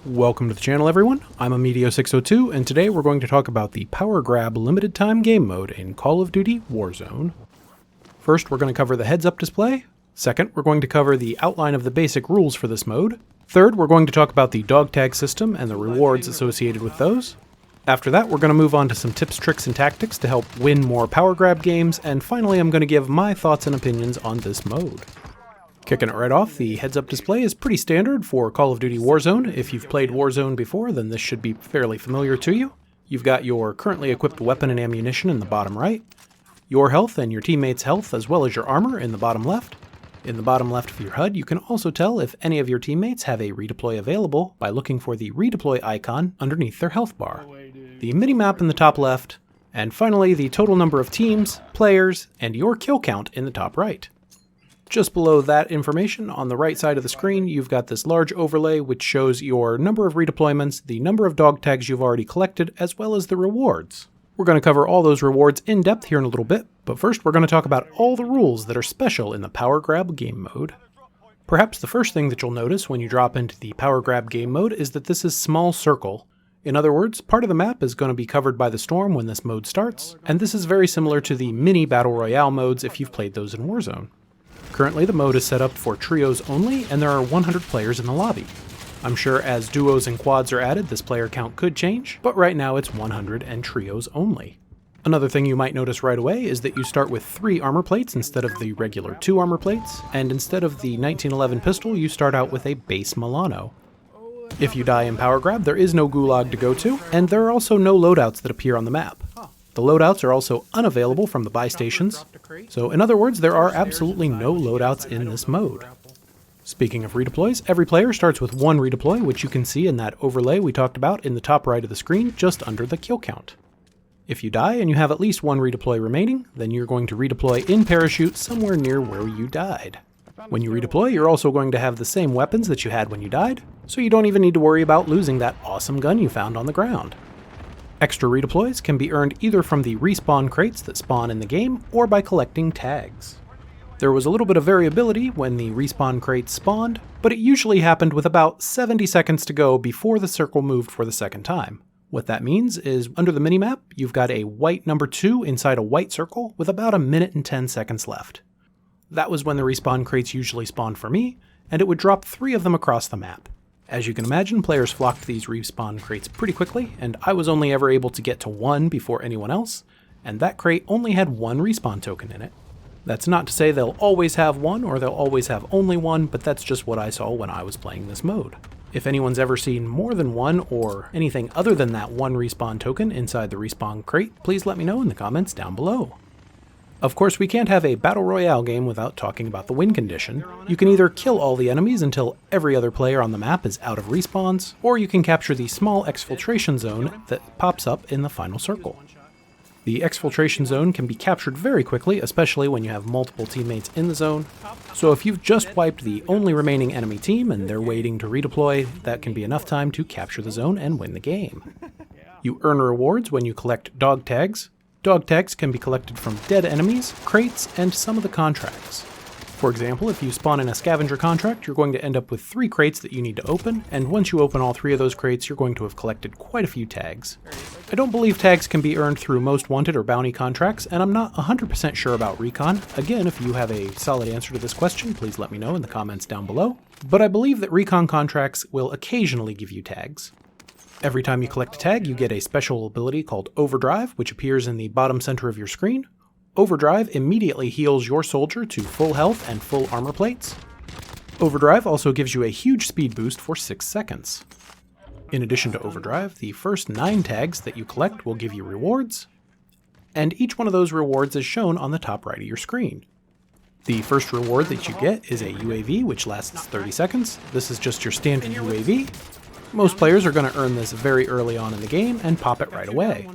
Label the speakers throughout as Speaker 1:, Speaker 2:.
Speaker 1: Welcome to the channel, everyone. I'm Amedio602, and today we're going to talk about the Power Grab limited time game mode in Call of Duty Warzone. First, we're going to cover the heads-up display. Second, we're going to cover the outline of the basic rules for this mode. Third, we're going to talk about the dog tag system and the rewards associated with those. After that, we're going to move on to some tips, tricks, and tactics to help win more Power Grab games, and finally I'm going to give my thoughts and opinions on this mode. Kicking it right off, the heads-up display is pretty standard for Call of Duty Warzone. If you've played Warzone before, then this should be fairly familiar to you. You've got your currently equipped weapon and ammunition in the bottom right, your health and your teammates' health as well as your armor in the bottom left. In the bottom left of your HUD, you can also tell if any of your teammates have a redeploy available by looking for the redeploy icon underneath their health bar. The minimap in the top left, and finally the total number of teams, players, and your kill count in the top right. Just below that information, on the right side of the screen, you've got this large overlay which shows your number of redeployments, the number of dog tags you've already collected, as well as the rewards. We're going to cover all those rewards in depth here in a little bit, but first we're going to talk about all the rules that are special in the Power Grab game mode. Perhaps the first thing that you'll notice when you drop into the Power Grab game mode is that this is small circle. In other words, part of the map is going to be covered by the storm when this mode starts, and this is very similar to the mini Battle Royale modes if you've played those in Warzone. Currently, the mode is set up for trios only, and there are 100 players in the lobby. I'm sure as duos and quads are added, this player count could change, but right now it's 100 and trios only. Another thing you might notice right away is that you start with 3 armor plates instead of the regular 2 armor plates, and instead of the 1911 pistol, you start out with a base Milano. If you die in Power Grab, there is no gulag to go to, and there are also no loadouts that appear on the map. The loadouts are also unavailable from the buy stations, so in other words, there are absolutely no loadouts in this mode. Speaking of redeploys, every player starts with 1 redeploy, which you can see in that overlay we talked about in the top right of the screen, just under the kill count. If you die and you have at least 1 redeploy remaining, then you're going to redeploy in parachute somewhere near where you died. When you redeploy, you're also going to have the same weapons that you had when you died, so you don't even need to worry about losing that awesome gun you found on the ground. Extra redeploys can be earned either from the respawn crates that spawn in the game or by collecting tags. There was a little bit of variability when the respawn crates spawned, but it usually happened with about 70 seconds to go before the circle moved for the second time. What that means is under the minimap, you've got a white number 2 inside a white circle with about 1 minute and 10 seconds left. That was when the respawn crates usually spawned for me, and it would drop 3 of them across the map. As you can imagine, players flocked to these respawn crates pretty quickly, and I was only ever able to get to 1 before anyone else, and that crate only had 1 respawn token in it. That's not to say they'll always have 1 or they'll always have only 1, but that's just what I saw when I was playing this mode. If anyone's ever seen more than 1 or anything other than that 1 respawn token inside the respawn crate, please let me know in the comments down below. Of course, we can't have a Battle Royale game without talking about the win condition. You can either kill all the enemies until every other player on the map is out of respawns, or you can capture the small exfiltration zone that pops up in the final circle. The exfiltration zone can be captured very quickly, especially when you have multiple teammates in the zone. So if you've just wiped the only remaining enemy team and they're waiting to redeploy, that can be enough time to capture the zone and win the game. You earn rewards when you collect dog tags. Dog tags can be collected from dead enemies, crates, and some of the contracts. For example, if you spawn in a scavenger contract, you're going to end up with 3 crates that you need to open, and once you open all 3 of those crates, you're going to have collected quite a few tags. I don't believe tags can be earned through most wanted or bounty contracts, and I'm not 100% sure about recon. Again, if you have a solid answer to this question, please let me know in the comments down below. But I believe that recon contracts will occasionally give you tags. Every time you collect a tag, you get a special ability called Overdrive, which appears in the bottom center of your screen. Overdrive immediately heals your soldier to full health and full armor plates. Overdrive also gives you a huge speed boost for 6 seconds. In addition to Overdrive, the first 9 tags that you collect will give you rewards, and each one of those rewards is shown on the top right of your screen. The first reward that you get is a UAV, which lasts 30 seconds. This is just your standard UAV. Most players are going to earn this very early on in the game and pop it right away.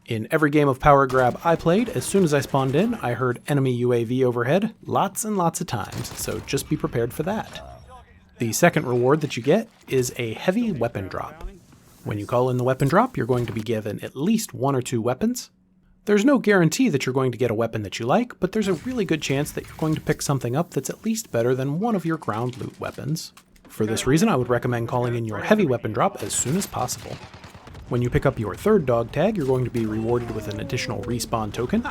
Speaker 1: In every game of Power Grab I played, as soon as I spawned in, I heard enemy UAV overhead lots and lots of times, so just be prepared for that. The second reward that you get is a heavy weapon drop. When you call in the weapon drop, you're going to be given at least 1 or 2 weapons. There's no guarantee that you're going to get a weapon that you like, but there's a really good chance that you're going to pick something up that's at least better than one of your ground loot weapons. For this reason, I would recommend calling in your heavy weapon drop as soon as possible. When you pick up your third dog tag, you're going to be rewarded with an additional respawn token.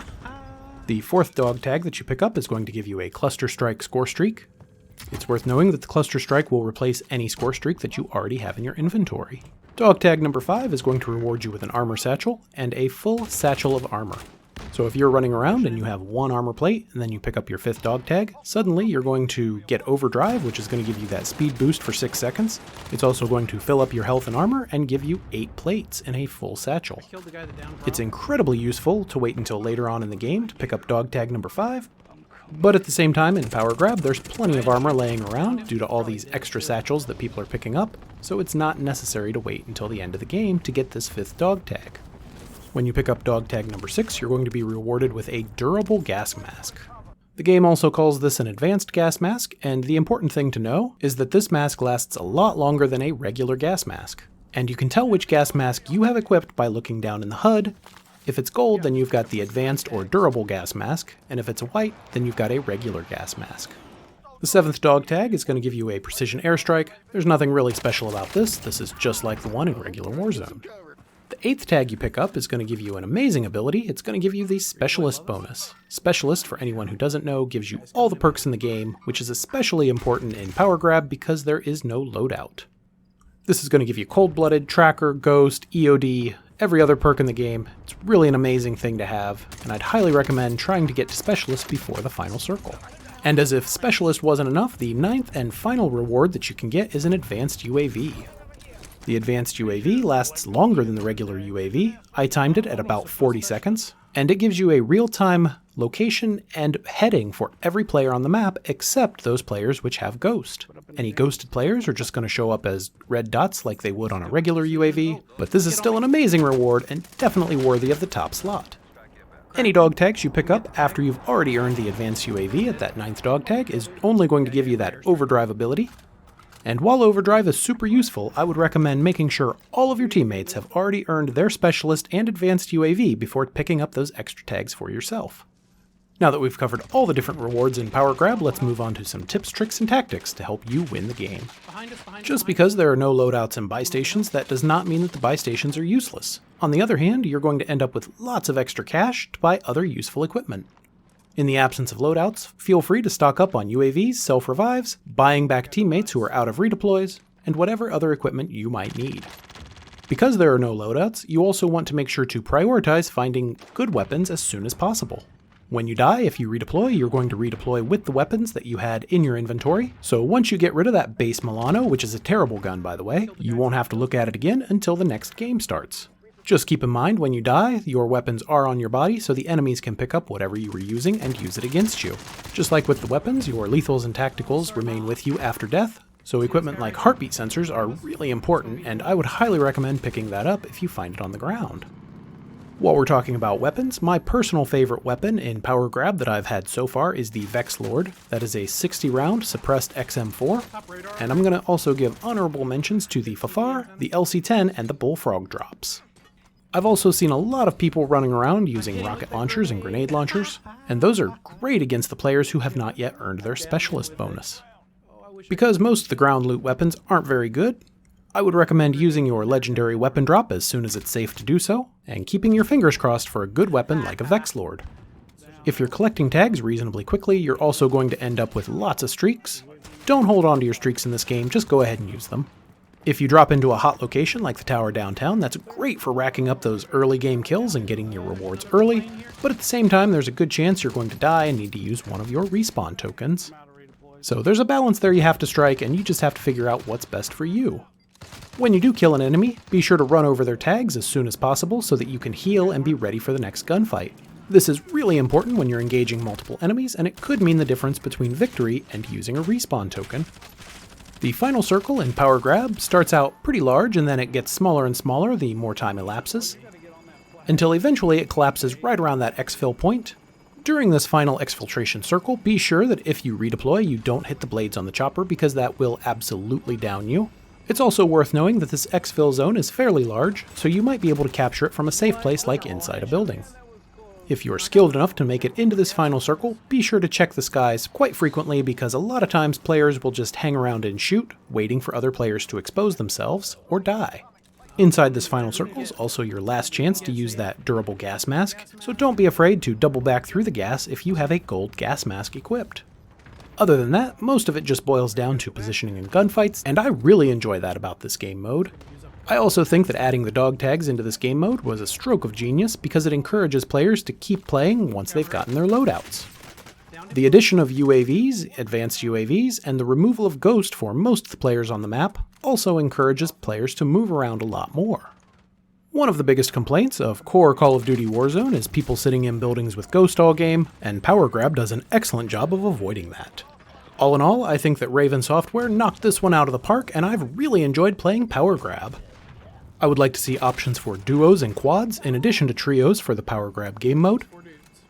Speaker 1: The fourth dog tag that you pick up is going to give you a cluster strike score streak. It's worth knowing that the cluster strike will replace any score streak that you already have in your inventory. Dog tag number 5 is going to reward you with an armor satchel and a full satchel of armor. So if you're running around and you have one armor plate and then you pick up your 5th dog tag, suddenly you're going to get Overdrive, which is going to give you that speed boost for 6 seconds. It's also going to fill up your health and armor and give you 8 plates in a full satchel. It's incredibly useful to wait until later on in the game to pick up dog tag number 5, but at the same time in Power Grab there's plenty of armor laying around due to all these extra satchels that people are picking up, so it's not necessary to wait until the end of the game to get this 5th dog tag. When you pick up dog tag number 6, you're going to be rewarded with a durable gas mask. The game also calls this an advanced gas mask, and the important thing to know is that this mask lasts a lot longer than a regular gas mask. And you can tell which gas mask you have equipped by looking down in the HUD. If it's gold, then you've got the advanced or durable gas mask, and if it's white, then you've got a regular gas mask. The 7th dog tag is going to give you a precision airstrike. There's nothing really special about this. This is just like the one in regular Warzone. The 8th tag you pick up is going to give you an amazing ability. It's going to give you the Specialist bonus. Specialist, for anyone who doesn't know, gives you all the perks in the game, which is especially important in Power Grab because there is no loadout. This is going to give you Cold-Blooded, Tracker, Ghost, EOD, every other perk in the game. It's really an amazing thing to have, and I'd highly recommend trying to get to Specialist before the final circle. And as if Specialist wasn't enough, the 9th and final reward that you can get is an Advanced UAV. The Advanced UAV lasts longer than the regular UAV. I timed it at about 40 seconds, and it gives you a real-time location and heading for every player on the map except those players which have Ghost. Any ghosted players are just going to show up as red dots like they would on a regular UAV, but this is still an amazing reward and definitely worthy of the top slot. Any dog tags you pick up after you've already earned the Advanced UAV at that 9th dog tag is only going to give you that Overdrive ability. And while Overdrive is super useful, I would recommend making sure all of your teammates have already earned their Specialist and Advanced UAV before picking up those extra tags for yourself. Now that we've covered all the different rewards in Power Grab, let's move on to some tips, tricks, and tactics to help you win the game. Just because there are no loadouts and buy stations, that does not mean that the buy stations are useless. On the other hand, you're going to end up with lots of extra cash to buy other useful equipment. In the absence of loadouts, feel free to stock up on UAVs, self-revives, buying back teammates who are out of redeploys, and whatever other equipment you might need. Because there are no loadouts, you also want to make sure to prioritize finding good weapons as soon as possible. When you die, if you redeploy, you're going to redeploy with the weapons that you had in your inventory, so once you get rid of that base Milano, which is a terrible gun by the way, you won't have to look at it again until the next game starts. Just keep in mind when you die, your weapons are on your body, so the enemies can pick up whatever you were using and use it against you. Just like with the weapons, your lethals and tacticals remain with you after death, so equipment like heartbeat sensors are really important, and I would highly recommend picking that up if you find it on the ground. While we're talking about weapons, my personal favorite weapon in Power Grab that I've had so far is the Vex Lord. That is a 60-round suppressed XM4, and I'm going to also give honorable mentions to the Fafar, the LC-10, and the Bullfrog drops. I've also seen a lot of people running around using rocket launchers and grenade launchers, and those are great against the players who have not yet earned their Specialist bonus. Because most of the ground loot weapons aren't very good, I would recommend using your legendary weapon drop as soon as it's safe to do so, and keeping your fingers crossed for a good weapon like a Vex Lord. If you're collecting tags reasonably quickly, you're also going to end up with lots of streaks. Don't hold on to your streaks in this game, just go ahead and use them. If you drop into a hot location like the tower downtown, that's great for racking up those early game kills and getting your rewards early, but at the same time there's a good chance you're going to die and need to use one of your respawn tokens. So there's a balance there you have to strike, and you just have to figure out what's best for you. When you do kill an enemy, be sure to run over their tags as soon as possible so that you can heal and be ready for the next gunfight. This is really important when you're engaging multiple enemies, and it could mean the difference between victory and using a respawn token. The final circle in Power Grab starts out pretty large, and then it gets smaller and smaller the more time elapses, until eventually it collapses right around that exfil point. During this final exfiltration circle, be sure that if you redeploy, you don't hit the blades on the chopper because that will absolutely down you. It's also worth knowing that this exfil zone is fairly large, so you might be able to capture it from a safe place like inside a building. If you're skilled enough to make it into this final circle, be sure to check the skies quite frequently because a lot of times players will just hang around and shoot, waiting for other players to expose themselves or die. Inside this final circle is also your last chance to use that durable gas mask, so don't be afraid to double back through the gas if you have a gold gas mask equipped. Other than that, most of it just boils down to positioning in gunfights, and I really enjoy that about this game mode. I also think that adding the dog tags into this game mode was a stroke of genius because it encourages players to keep playing once they've gotten their loadouts. The addition of UAVs, advanced UAVs, and the removal of Ghost for most of the players on the map also encourages players to move around a lot more. One of the biggest complaints of core Call of Duty Warzone is people sitting in buildings with Ghost all game, and Power Grab does an excellent job of avoiding that. All in all, I think that Raven Software knocked this one out of the park, and I've really enjoyed playing Power Grab. I would like to see options for duos and quads in addition to trios for the Power Grab game mode.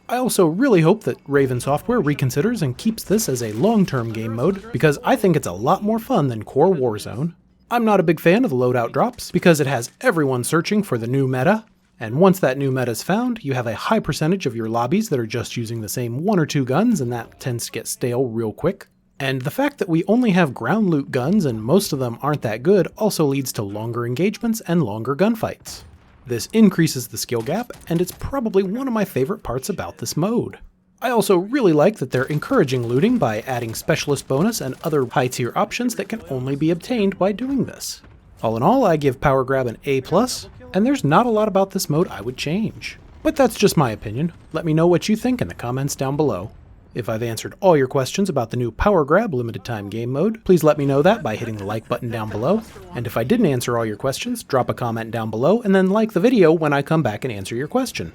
Speaker 1: I also really hope that Raven Software reconsiders and keeps this as a long-term game mode because I think it's a lot more fun than core Warzone. I'm not a big fan of the loadout drops because it has everyone searching for the new meta, and once that new meta is found, you have a high percentage of your lobbies that are just using the same 1 or 2 guns, and that tends to get stale real quick. And the fact that we only have ground loot guns and most of them aren't that good also leads to longer engagements and longer gunfights. This increases the skill gap, and it's probably one of my favorite parts about this mode. I also really like that they're encouraging looting by adding specialist bonus and other high tier options that can only be obtained by doing this. All in all, I give Power Grab an A+, and there's not a lot about this mode I would change. But that's just my opinion. Let me know what you think in the comments down below. If I've answered all your questions about the new Power Grab limited time game mode, please let me know that by hitting the like button down below. And if I didn't answer all your questions, drop a comment down below and then like the video when I come back and answer your question.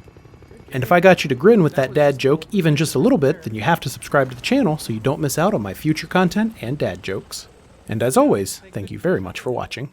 Speaker 1: And if I got you to grin with that dad joke even just a little bit, then you have to subscribe to the channel so you don't miss out on my future content and dad jokes. And as always, thank you very much for watching.